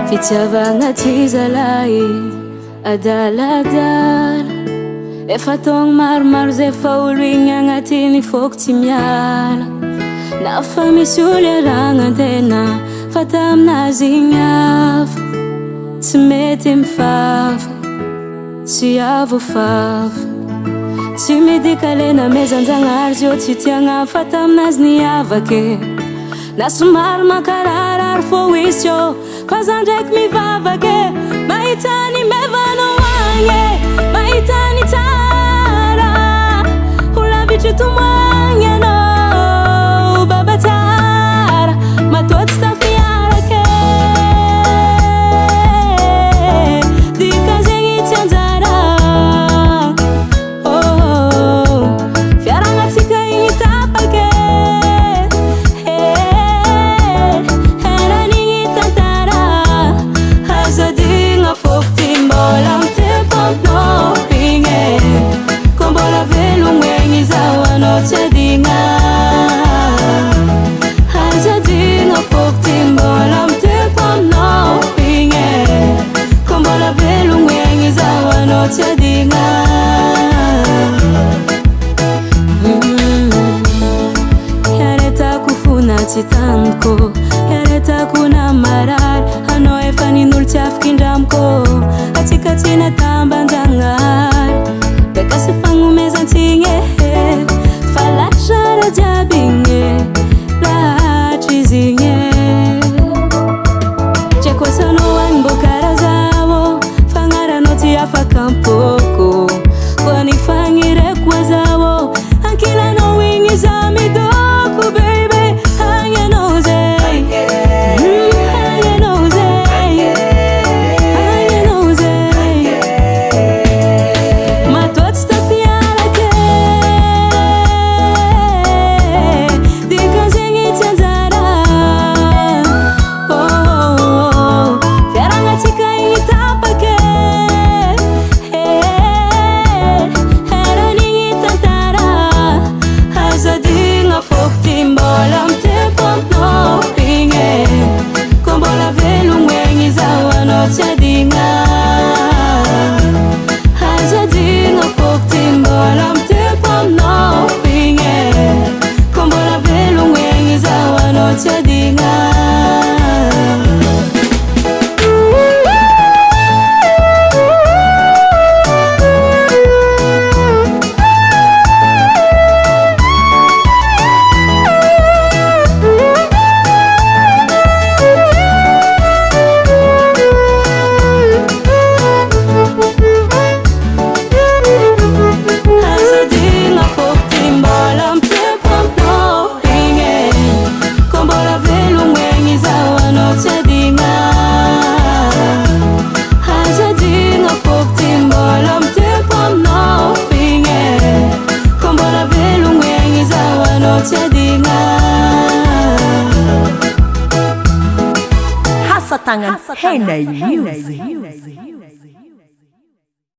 Fitiavagna ty zalahy adaladala, efa taogno maromaro zay fa olo igny agnatiny fôko tsy miala. Na fa misy olo iaragnan-tegna fa taminazy igny hafa, tsy mety mifafa, tsy avofafa. Tsy midika lena mezan-Jagnahary zio tsy tiagna fa taminazy niavake. Na somary makararary fô izy io fa za ndraiky mivavake. Mahitany mevanao agny, mahitany tsara, ho lavitry tomoagny anao baba tsara, matoa tsy tafiarake. Dika zegny tsy anjara, fiaragnatsika igny tapake. Mbola mitepampo igny, ko mbola velogno egny zaho anao tsy adigna. Azadigna fôko ty mbola mitepampo igny, ko mbola velogno egny zaho anao tsy adigna. Iaretako fona tsy taniko, iaretako na marary, anao efa nin'olo tsy afaka indramiko. Atsika tsy natamban-Jagnahary, beka sy fagnomezan-tsigny fa lahatra raha jiaby igny, lahatra izy igny. Tsy haiko asanao agny mbô karaha zaho, fagnaranao tsy afaka ampoko, koa ny fagnireko azaho, ankilanao igny za midoko baby. Agny anao zay, agny anao zay, agny anao zay, matoa tsy tafiarake. Dika zegny tsy anjara, fiaragnatsika igny tapake. Eran'igny tantara, azadigna fôko ty mbola mitepampo igny, ko mbola velogno egny zaho anao tsy adigna. Azadigna fôko ty mbola mitepampo igny, ko mbola velogno egny zaho anao tsy adigna. Hasa tangan Henay Music.